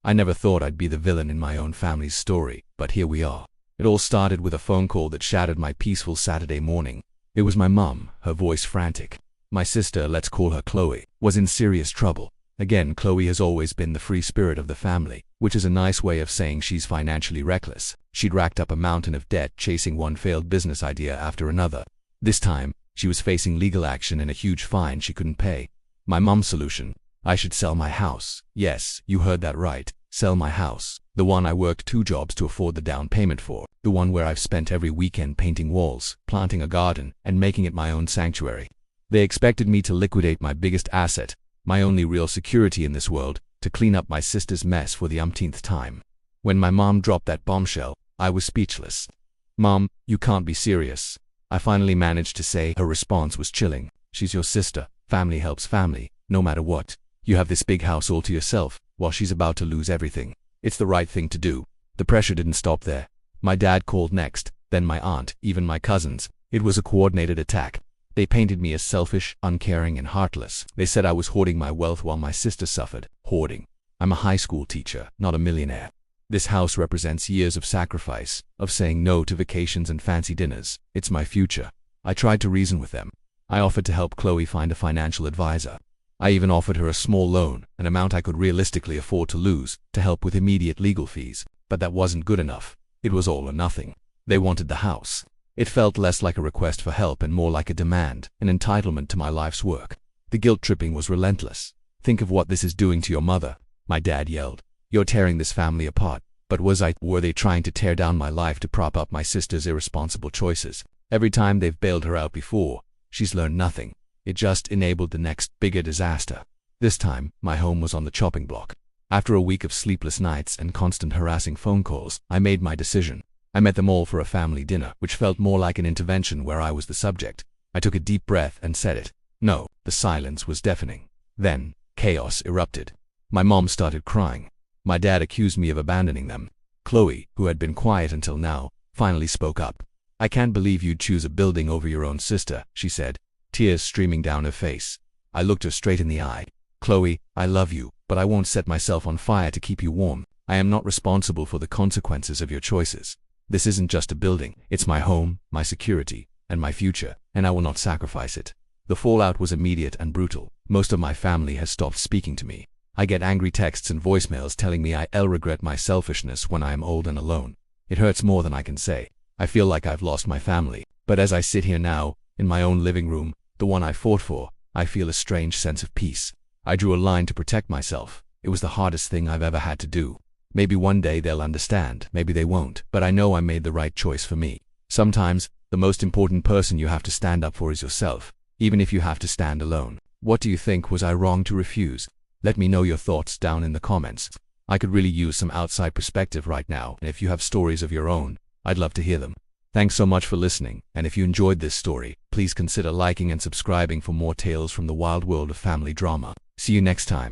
I never thought I'd be the villain in my own family's story, but here we are. It all started with a phone call that shattered my peaceful Saturday morning. It was my mum, her voice frantic. My sister, let's call her Chloe, was in serious trouble. Again, Chloe has always been the free spirit of the family, which is a nice way of saying she's financially reckless. She'd racked up a mountain of debt chasing one failed business idea after another. This time, she was facing legal action and a huge fine she couldn't pay. My mum's solution: I should sell my house. Yes, you heard that right. Sell my house. The one I worked 2 jobs to afford the down payment for. The one where I've spent every weekend painting walls, planting a garden, and making it my own sanctuary. They expected me to liquidate my biggest asset, my only real security in this world, to clean up my sister's mess for the umpteenth time. When my mom dropped that bombshell, I was speechless. "Mom, you can't be serious." I finally managed to say. Her response was chilling. "She's your sister. Family helps family, no matter what. You have this big house all to yourself, while she's about to lose everything. It's the right thing to do." The pressure didn't stop there. My dad called next, then my aunt, even my cousins. It was a coordinated attack. They painted me as selfish, uncaring, and heartless. They said I was hoarding my wealth while my sister suffered. Hoarding. I'm a high school teacher, not a millionaire. This house represents years of sacrifice, of saying no to vacations and fancy dinners. It's my future. I tried to reason with them. I offered to help Chloe find a financial advisor. I even offered her a small loan, an amount I could realistically afford to lose, to help with immediate legal fees. But that wasn't good enough. It was all or nothing. They wanted the house. It felt less like a request for help and more like a demand, an entitlement to my life's work. The guilt tripping was relentless. "Think of what this is doing to your mother," my dad yelled. "You're tearing this family apart." But were they trying to tear down my life to prop up my sister's irresponsible choices? Every time they've bailed her out before, she's learned nothing. It just enabled the next, bigger disaster. This time, my home was on the chopping block. After a week of sleepless nights and constant harassing phone calls, I made my decision. I met them all for a family dinner, which felt more like an intervention where I was the subject. I took a deep breath and said it. No. The silence was deafening. Then, chaos erupted. My mom started crying. My dad accused me of abandoning them. Chloe, who had been quiet until now, finally spoke up. "I can't believe you'd choose a building over your own sister," she said, tears streaming down her face. I looked her straight in the eye. "Chloe, I love you, but I won't set myself on fire to keep you warm. I am not responsible for the consequences of your choices. This isn't just a building, it's my home, my security, and my future, and I will not sacrifice it." The fallout was immediate and brutal. Most of my family has stopped speaking to me. I get angry texts and voicemails telling me I'll regret my selfishness when I am old and alone. It hurts more than I can say. I feel like I've lost my family. But as I sit here now, in my own living room, the one I fought for, I feel a strange sense of peace. I drew a line to protect myself. It was the hardest thing I've ever had to do. Maybe one day they'll understand, maybe they won't, but I know I made the right choice for me. Sometimes, the most important person you have to stand up for is yourself, even if you have to stand alone. What do you think? Was I wrong to refuse? Let me know your thoughts down in the comments. I could really use some outside perspective right now, and if you have stories of your own, I'd love to hear them. Thanks so much for listening, and if you enjoyed this story, please consider liking and subscribing for more tales from the wild world of family drama. See you next time.